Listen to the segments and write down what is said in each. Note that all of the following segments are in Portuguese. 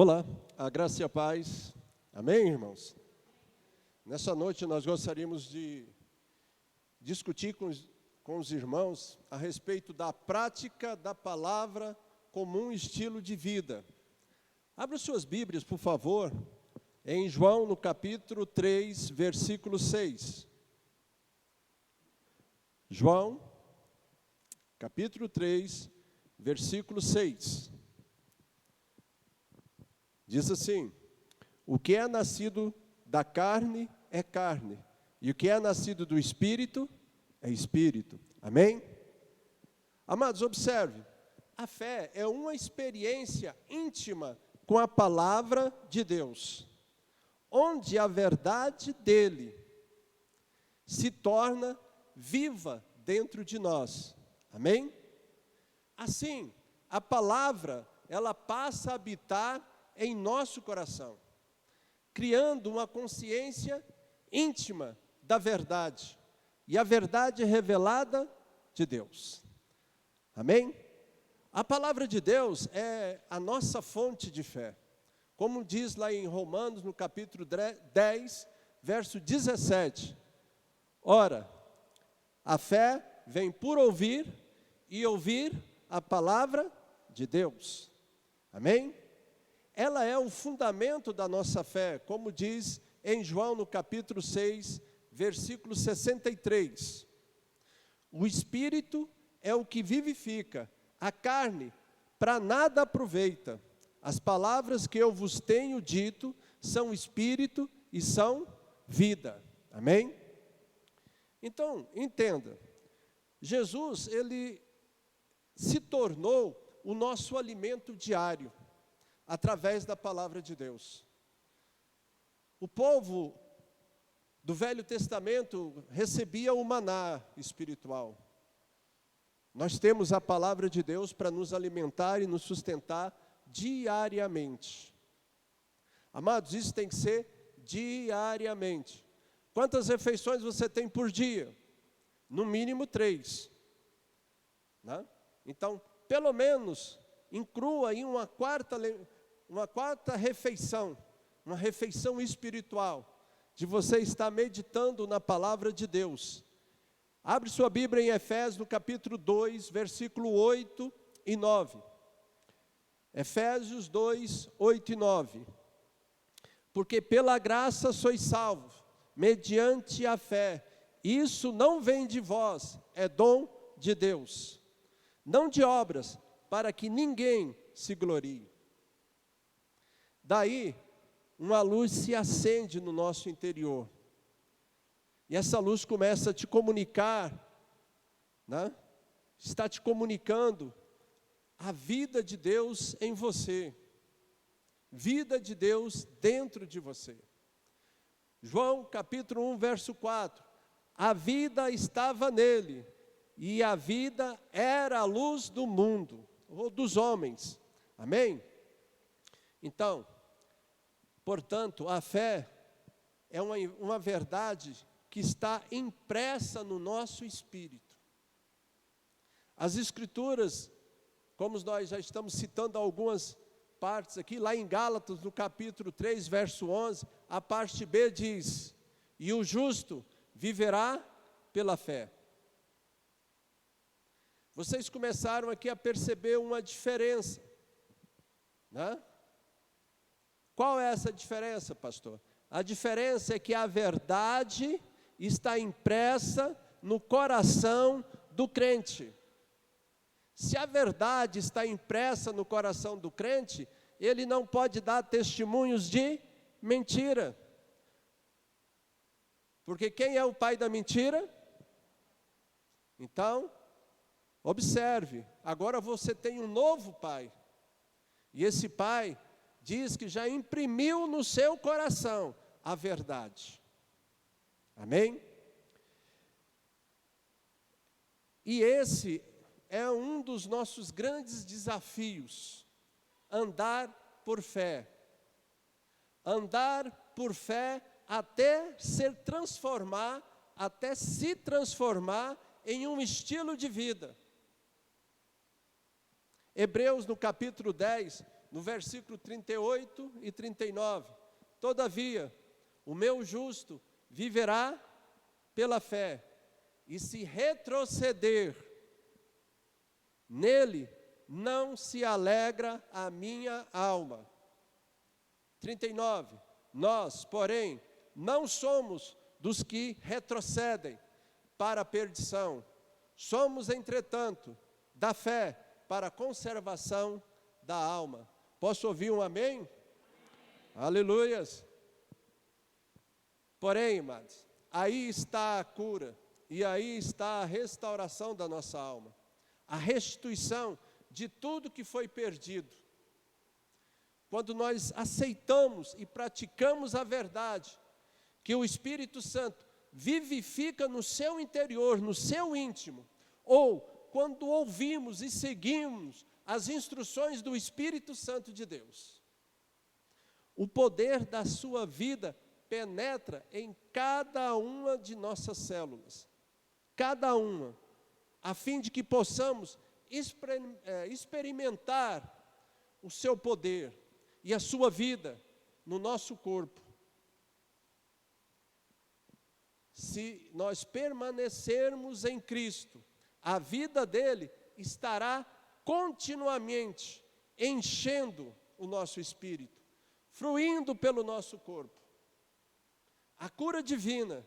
Olá, a graça e a paz. Amém, irmãos? Nessa noite nós gostaríamos de discutir com os irmãos a respeito da prática da palavra como um estilo de vida. Abra suas Bíblias, por favor, em João, no capítulo 3, versículo 6. João, capítulo 3, versículo 6. Diz assim: o que é nascido da carne é carne, e o que é nascido do Espírito é Espírito. Amém? Amados, observe, a fé é uma experiência íntima com a palavra de Deus, onde a verdade dele se torna viva dentro de nós. Amém? Assim, a palavra, ela passa a habitar em nosso coração, criando uma consciência íntima da verdade, e a verdade revelada de Deus. Amém? A palavra de Deus é a nossa fonte de fé, como diz lá em Romanos, no capítulo 10, verso 17. Ora, a fé vem por ouvir, e ouvir a palavra de Deus. Amém? Ela é o fundamento da nossa fé, como diz em João no capítulo 6, versículo 63. O Espírito é o que vivifica, a carne para nada aproveita. As palavras que eu vos tenho dito são Espírito e são vida. Amém? Então, entenda, Jesus, ele se tornou o nosso alimento diário, através da palavra de Deus. O povo do Velho Testamento recebia o maná espiritual. Nós temos a palavra de Deus para nos alimentar e nos sustentar diariamente. Amados, isso tem que ser diariamente. Quantas refeições você tem por dia? No mínimo 3. Né? Então, pelo menos, inclua aí uma quarta refeição, uma refeição espiritual, de você estar meditando na palavra de Deus. Abre sua Bíblia em Efésios, no capítulo 2, versículo 8 e 9. Efésios 2, 8 e 9. Porque pela graça sois salvos, mediante a fé. Isso não vem de vós, é dom de Deus. Não de obras, para que ninguém se glorie. Daí, uma luz se acende no nosso interior. E essa luz começa a te comunicar, né? Está te comunicando a vida de Deus em você. Vida de Deus dentro de você. João capítulo 1, verso 4. A vida estava nele, e a vida era a luz do mundo, ou dos homens. Amém? Então, portanto, a fé é uma verdade que está impressa no nosso espírito. As Escrituras, como nós já estamos citando algumas partes aqui, lá em Gálatas, no capítulo 3, verso 11, a parte B diz: e o justo viverá pela fé. Vocês começaram aqui a perceber uma diferença, né? Qual é essa diferença, pastor? A diferença é que a verdade está impressa no coração do crente. Se a verdade está impressa no coração do crente, ele não pode dar testemunhos de mentira. Porque quem é o pai da mentira? Então, observe, agora você tem um novo pai. E esse pai diz que já imprimiu no seu coração a verdade. Amém? E esse é um dos nossos grandes desafios. Andar por fé. Andar por fé até se transformar em um estilo de vida. Hebreus, no capítulo 10, no versículo 38 e 39. Todavia, o meu justo viverá pela fé, e se retroceder, nele não se alegra a minha alma. 39. Nós, porém, não somos dos que retrocedem para a perdição. Somos, entretanto, da fé para a conservação da alma. Posso ouvir um amém? Amém. Aleluias. Porém, amados, aí está a cura e aí está a restauração da nossa alma. A restituição de tudo que foi perdido. Quando nós aceitamos e praticamos a verdade, que o Espírito Santo vivifica no seu interior, no seu íntimo, ou quando ouvimos e seguimos as instruções do Espírito Santo de Deus, o poder da sua vida penetra em cada uma de nossas células, cada uma, a fim de que possamos experimentar o seu poder e a sua vida no nosso corpo. Se nós permanecermos em Cristo, a vida dele estará continuamente enchendo o nosso espírito, fluindo pelo nosso corpo. A cura divina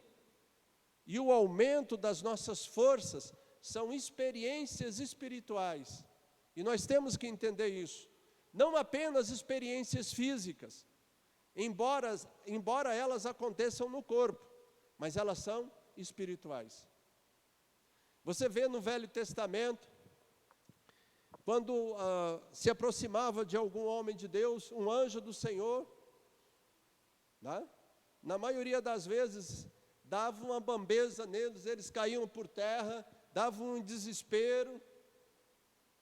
e o aumento das nossas forças são experiências espirituais. E nós temos que entender isso. Não apenas experiências físicas, embora elas aconteçam no corpo, mas elas são espirituais. Você vê no Velho Testamento, quando se aproximava de algum homem de Deus, um anjo do Senhor, né? Na maioria das vezes, dava uma bambeza neles, eles caíam por terra, davam um desespero,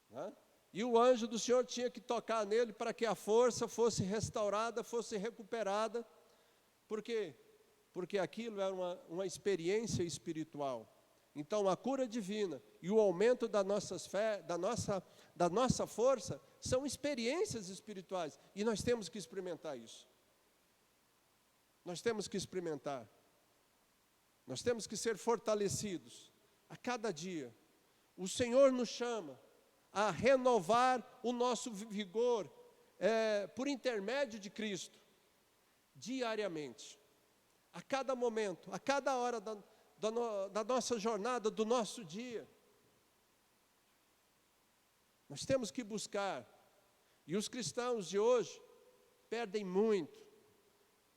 né? E o anjo do Senhor tinha que tocar nele para que a força fosse restaurada, fosse recuperada. Por quê? Porque aquilo era uma experiência espiritual. Então a cura divina e o aumento da nossa fé, da nossa força, são experiências espirituais. E nós temos que experimentar isso. Nós temos que experimentar. Nós temos que ser fortalecidos a cada dia. O Senhor nos chama a renovar o nosso vigor por intermédio de Cristo, diariamente, a cada momento, a cada hora da nossa jornada, do nosso dia. Nós temos que buscar, e os cristãos de hoje perdem muito,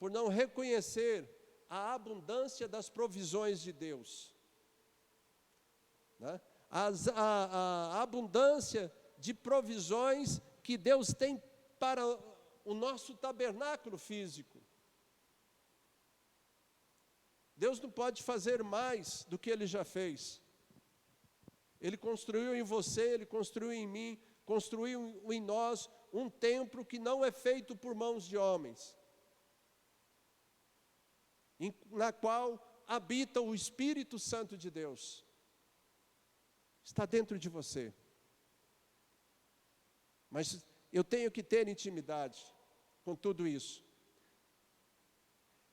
por não reconhecer a abundância das provisões de Deus, né? A abundância de provisões que Deus tem para o nosso tabernáculo físico. Deus não pode fazer mais do que Ele já fez. Ele construiu em você, Ele construiu em mim, construiu em nós um templo que não é feito por mãos de homens, na qual habita o Espírito Santo de Deus. Está dentro de você. Mas eu tenho que ter intimidade com tudo isso.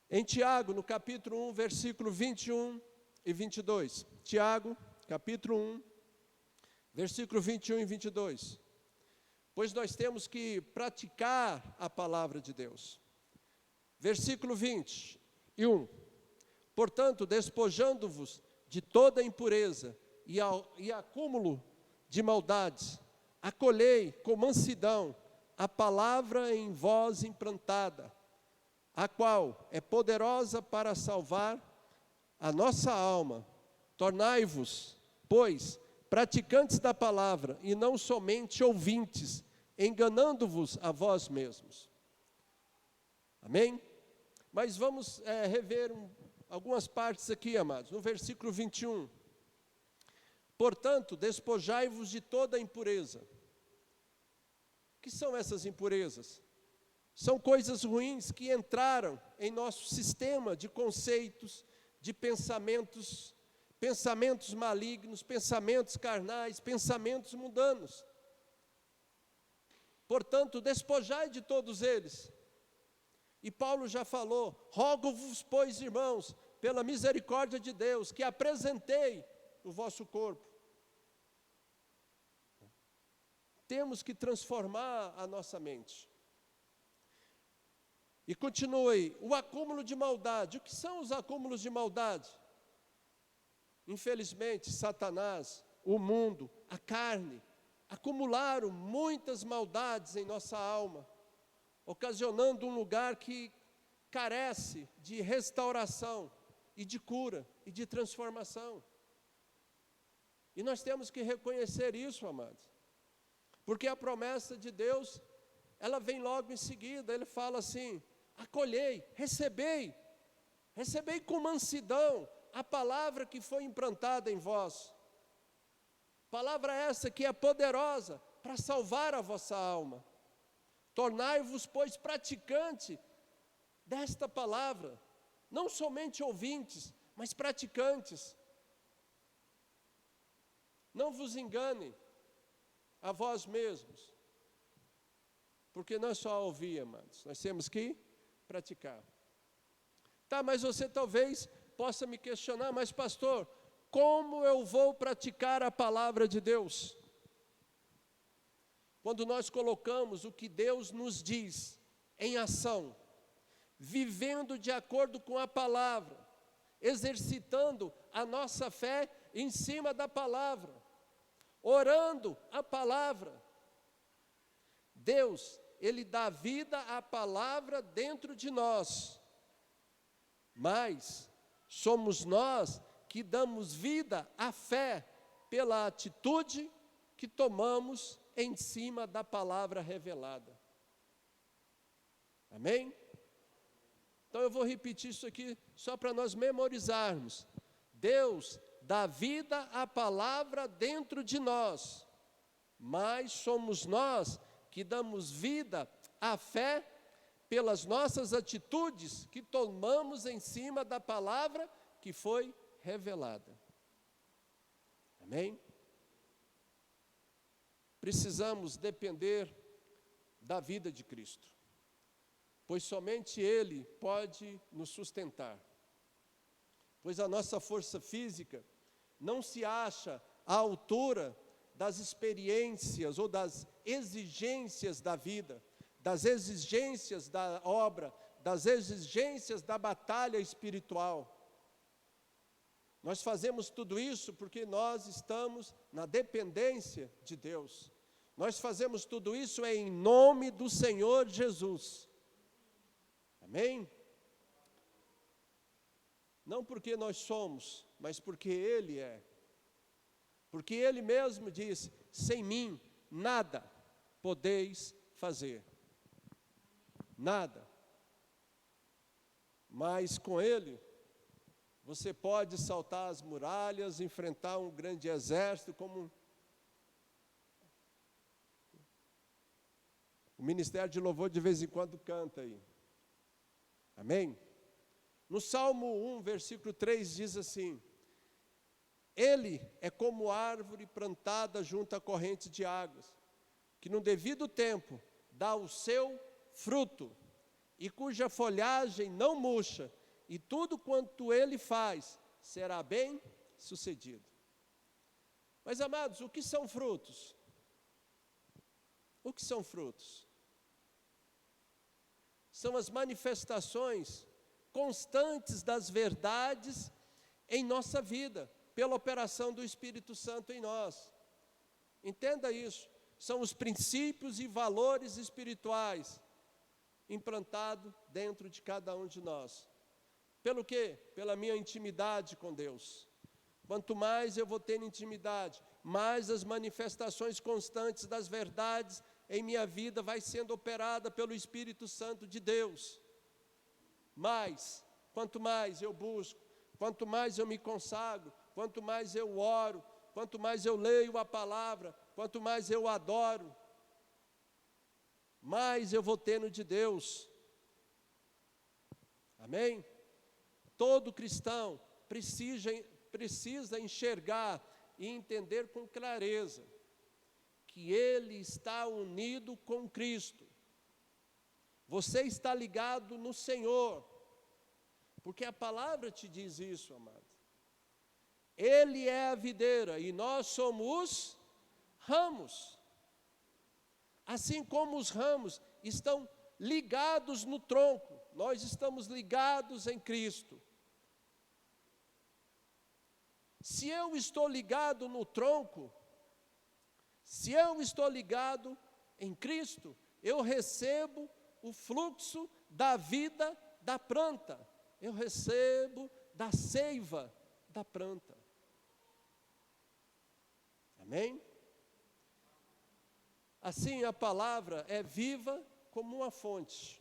Em Tiago, no capítulo 1, versículo 21 e 22. Tiago, capítulo 1, versículo 21 e 22. Pois nós temos que praticar a palavra de Deus. Versículo 21. Portanto, despojando-vos de toda impureza e acúmulo de maldades, acolhei com mansidão a palavra em vós implantada, a qual é poderosa para salvar a nossa alma. Tornai-vos, pois, praticantes da palavra, e não somente ouvintes, enganando-vos a vós mesmos. Amém? Mas vamos rever algumas partes aqui, amados. No versículo 21. Portanto, despojai-vos de toda impureza. O que são essas impurezas? São coisas ruins que entraram em nosso sistema de conceitos, de pensamentos malignos, pensamentos carnais, pensamentos mundanos. portanto, despojai de todos eles. E Paulo já falou, rogo-vos, pois, irmãos, pela misericórdia de Deus, que apresentei o vosso corpo. Temos que transformar a nossa mente. E continue, o acúmulo de maldade. O que são os acúmulos de maldade? Infelizmente, Satanás, o mundo, a carne, acumularam muitas maldades em nossa alma, ocasionando um lugar que carece de restauração e de cura e de transformação. E nós temos que reconhecer isso, amados, porque a promessa de Deus, ela vem logo em seguida. Ele fala assim, acolhei, recebei com mansidão a palavra que foi implantada em vós. Palavra essa que é poderosa para salvar a vossa alma. Tornai-vos, pois, praticante desta palavra, não somente ouvintes, mas praticantes. Não vos enganem a vós mesmos, porque não é só ouvir, amados, nós temos que praticar. Tá, mas você talvez possa me questionar, mas pastor, como eu vou praticar a palavra de Deus? Quando nós colocamos o que Deus nos diz em ação, vivendo de acordo com a palavra, exercitando a nossa fé em cima da palavra, orando a palavra. Deus, Ele dá vida à palavra dentro de nós, mas somos nós que damos vida à fé pela atitude que tomamos em cima da palavra revelada. Amém? Então eu vou repetir isso aqui só para nós memorizarmos. Deus dá vida à palavra dentro de nós, mas somos nós que damos vida à fé pelas nossas atitudes que tomamos em cima da palavra que foi revelada. Amém? Precisamos depender da vida de Cristo, pois somente Ele pode nos sustentar. Pois a nossa força física não se acha à altura das experiências ou das exigências da vida, das exigências da obra, das exigências da batalha espiritual. Nós fazemos tudo isso porque nós estamos na dependência de Deus. Nós fazemos tudo isso em nome do Senhor Jesus. Amém? Não porque nós somos, mas porque Ele é. Porque Ele mesmo disse, sem mim nada podeis fazer. Nada. Mas com Ele, você pode saltar as muralhas, enfrentar um grande exército, como o Ministério de Louvor de vez em quando canta aí. Amém? No Salmo 1, versículo 3 diz assim, Ele é como árvore plantada junto à corrente de águas, que no devido tempo dá o seu fruto, e cuja folhagem não murcha, e tudo quanto Ele faz será bem sucedido. Mas, amados, o que são frutos? O que são frutos? São as manifestações constantes das verdades em nossa vida, pela operação do Espírito Santo em nós. Entenda isso, são os princípios e valores espirituais implantados dentro de cada um de nós. Pelo quê? Pela minha intimidade com Deus. Quanto mais eu vou ter intimidade, mais as manifestações constantes das verdades em minha vida vai sendo operada pelo Espírito Santo de Deus. Mas, quanto mais eu busco, quanto mais eu me consagro, quanto mais eu oro, quanto mais eu leio a palavra, quanto mais eu adoro, mais eu vou tendo de Deus. Amém? Todo cristão precisa enxergar e entender com clareza que ele está unido com Cristo. Você está ligado no Senhor, porque a palavra te diz isso, amado. Ele é a videira e nós somos os ramos. Assim como os ramos estão ligados no tronco, nós estamos ligados em Cristo. Se eu estou ligado no tronco, se eu estou ligado em Cristo, eu recebo o fluxo da vida da planta, eu recebo da seiva da planta. Amém? Assim, a palavra é viva como uma fonte.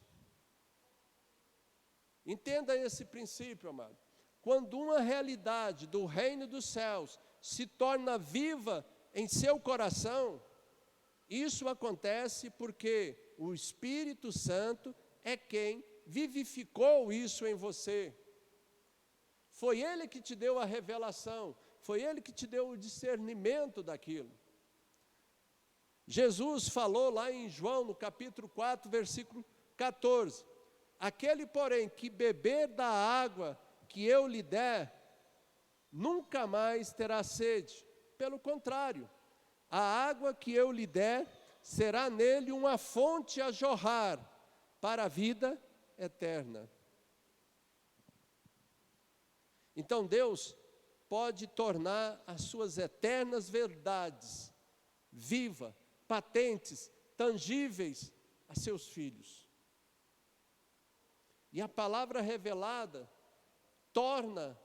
Entenda esse princípio, amado. Quando uma realidade do reino dos céus se torna viva em seu coração, isso acontece porque o Espírito Santo é quem vivificou isso em você. Foi Ele que te deu a revelação, foi Ele que te deu o discernimento daquilo. Jesus falou lá em João, no capítulo 4, versículo 14. Aquele, porém, que beber da água que eu lhe der, nunca mais terá sede. Pelo contrário, a água que eu lhe der será nele uma fonte a jorrar para a vida eterna. Então Deus pode tornar as suas eternas verdades vivas, patentes, tangíveis a seus filhos. E a palavra revelada torna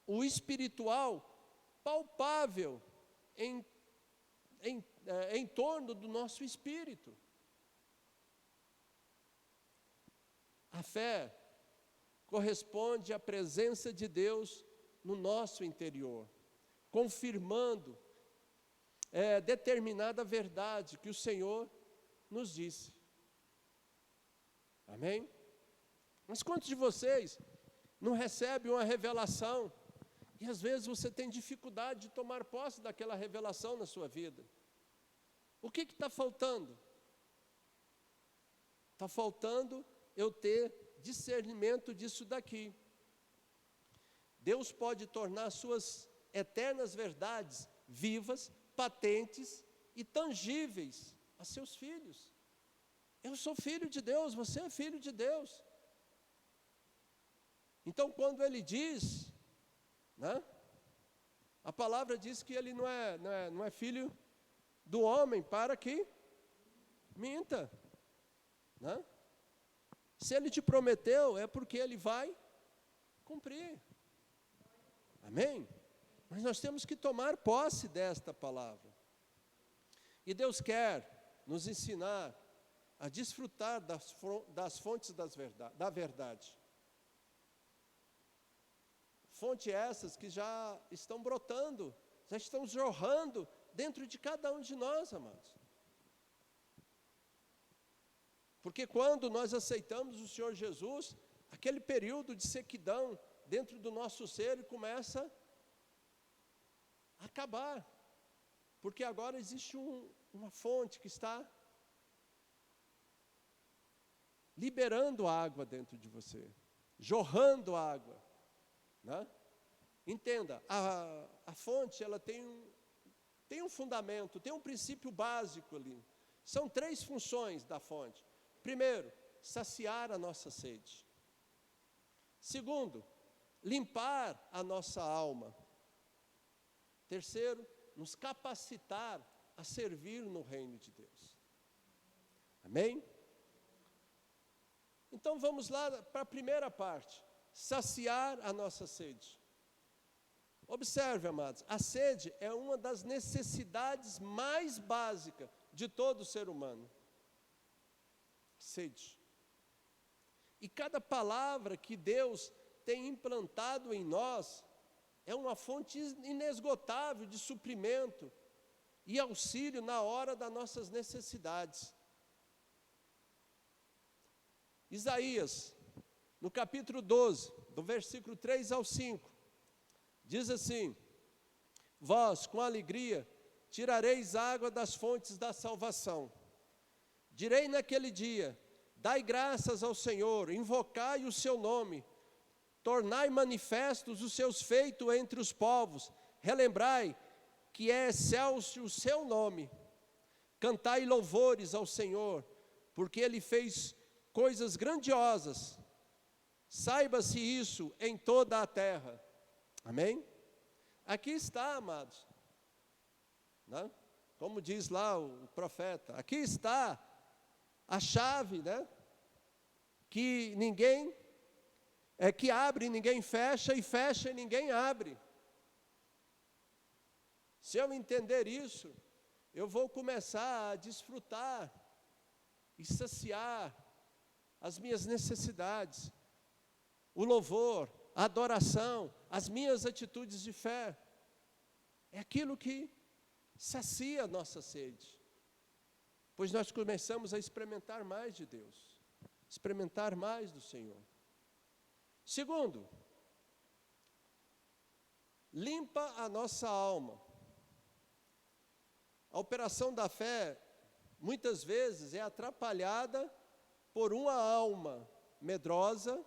o espiritual palpável em torno do nosso espírito. A fé corresponde à presença de Deus no nosso interior, confirmando determinada verdade que o Senhor nos disse. Amém? Mas quantos de vocês não recebem uma revelação e às vezes você tem dificuldade de tomar posse daquela revelação na sua vida? O que está faltando? Está faltando eu ter discernimento disso daqui. Deus pode tornar suas eternas verdades vivas, patentes e tangíveis a seus filhos. Eu sou filho de Deus, você é filho de Deus. Então, quando ele diz, né, a palavra diz que ele não é filho do homem para que minta. Né? Se ele te prometeu, é porque ele vai cumprir. Amém? Mas nós temos que tomar posse desta palavra. E Deus quer nos ensinar a desfrutar das fontes da verdade. Fontes essas que já estão brotando, já estão jorrando dentro de cada um de nós, amados. Porque quando nós aceitamos o Senhor Jesus, aquele período de sequidão dentro do nosso ser começa a acabar. Porque agora existe uma fonte que está liberando água dentro de você, jorrando água. Né? Entenda, a fonte ela tem um fundamento, tem um princípio básico ali. São 3 funções da fonte. Primeiro, saciar a nossa sede. Segundo, limpar a nossa alma. Terceiro, nos capacitar a servir no reino de Deus. Amém? Então vamos lá para a primeira parte. Saciar a nossa sede. Observe, amados, a sede é uma das necessidades mais básicas de todo ser humano. Sede. E cada palavra que Deus tem implantado em nós é uma fonte inesgotável de suprimento e auxílio na hora das nossas necessidades. Isaías, no capítulo 12, do versículo 3 ao 5, diz assim: vós, com alegria, tirareis água das fontes da salvação. Direi naquele dia, dai graças ao Senhor, invocai o seu nome, tornai manifestos os seus feitos entre os povos, relembrai que é excelso o seu nome. Cantai louvores ao Senhor, porque Ele fez coisas grandiosas. Saiba-se isso em toda a terra. Amém? Aqui está, amados, né? Como diz lá o profeta, aqui está a chave, né? Que ninguém, que abre e ninguém fecha, e fecha e ninguém abre. Se eu entender isso, eu vou começar a desfrutar e saciar as minhas necessidades, o louvor, a adoração, as minhas atitudes de fé. É aquilo que sacia a nossa sede, pois nós começamos a experimentar mais de Deus, experimentar mais do Senhor. Segundo, limpa a nossa alma. A operação da fé, muitas vezes, é atrapalhada por uma alma medrosa,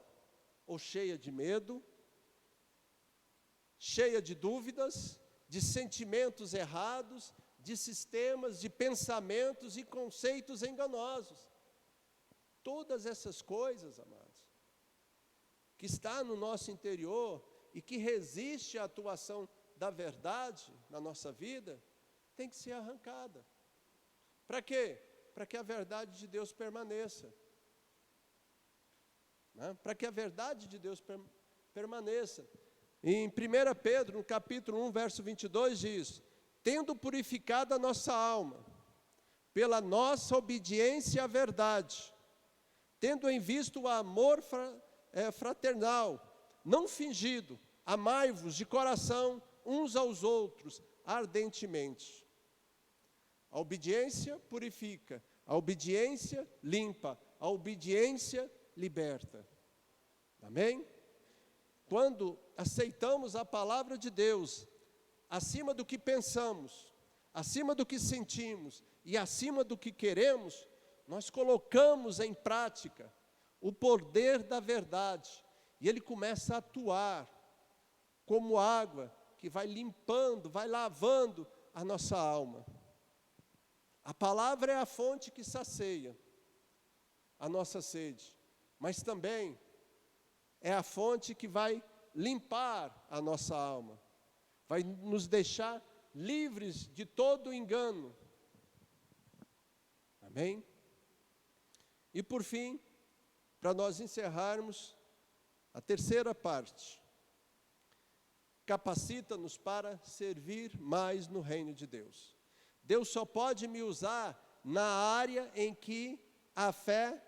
ou cheia de medo, cheia de dúvidas, de sentimentos errados, de sistemas, de pensamentos e conceitos enganosos. Todas essas coisas, amados, que está no nosso interior e que resiste à atuação da verdade na nossa vida, tem que ser arrancada. Para quê? Para que a verdade de Deus permaneça. Né? Para que a verdade de Deus permaneça. Em 1 Pedro, no capítulo 1, verso 22, diz: tendo purificado a nossa alma, pela nossa obediência à verdade, tendo em vista o amor fraternal, não fingido, amai-vos de coração uns aos outros, ardentemente. A obediência purifica, a obediência limpa, a obediência liberta. Amém? Quando aceitamos a palavra de Deus, acima do que pensamos, acima do que sentimos e acima do que queremos, nós colocamos em prática o poder da verdade, e ele começa a atuar como água que vai limpando, vai lavando a nossa alma. A palavra é a fonte que sacia a nossa sede, mas também é a fonte que vai limpar a nossa alma, vai nos deixar livres de todo engano. Amém? E por fim, para nós encerrarmos, a terceira parte: capacita-nos para servir mais no reino de Deus. Deus só pode me usar na área em que a fé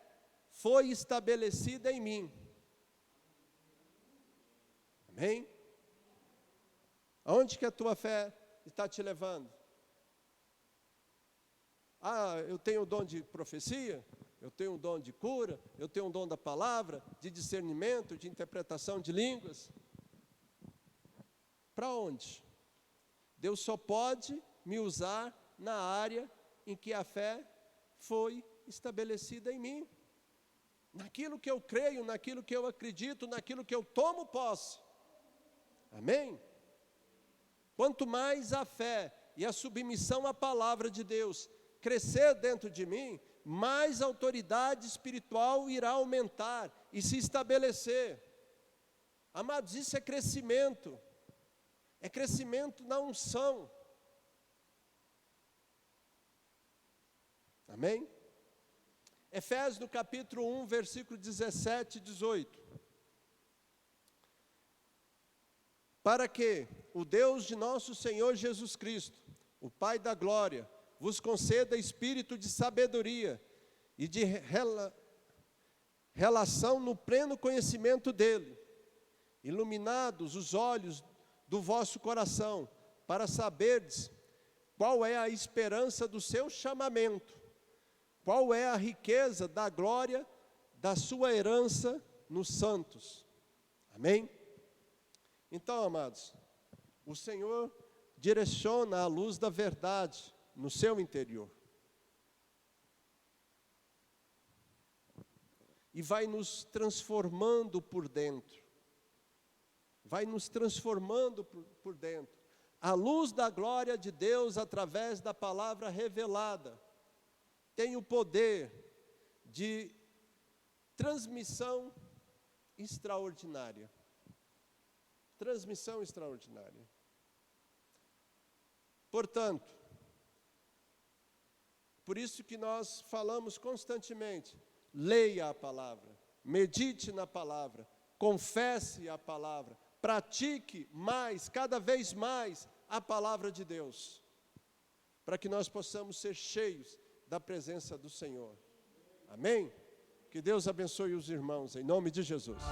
foi estabelecida em mim. Amém? Aonde que a tua fé está te levando? Ah, eu tenho o dom de profecia, eu tenho o dom de cura, eu tenho o dom da palavra, de discernimento, de interpretação de línguas. Para onde? Deus só pode me usar na área em que a fé foi estabelecida em mim. Naquilo que eu creio, naquilo que eu acredito, naquilo que eu tomo posse. Amém? Quanto mais a fé e a submissão à palavra de Deus crescer dentro de mim, mais autoridade espiritual irá aumentar e se estabelecer. Amados, isso é crescimento na unção. Amém? Efésios no capítulo 1, versículo 17 e 18. Para que o Deus de nosso Senhor Jesus Cristo, o Pai da glória, vos conceda espírito de sabedoria e de relação no pleno conhecimento dele, iluminados os olhos do vosso coração, para saberdes qual é a esperança do seu chamamento, qual é a riqueza da glória da sua herança nos santos. Amém? Então, amados, o Senhor direciona a luz da verdade no seu interior. E vai nos transformando por dentro. Vai nos transformando por dentro. A luz da glória de Deus, através da palavra revelada, tem o poder de transmissão extraordinária. Transmissão extraordinária. Portanto, por isso que nós falamos constantemente, leia a palavra, medite na palavra, confesse a palavra, pratique mais, cada vez mais, a palavra de Deus, para que nós possamos ser cheios da presença do Senhor. Amém? Que Deus abençoe os irmãos, em nome de Jesus.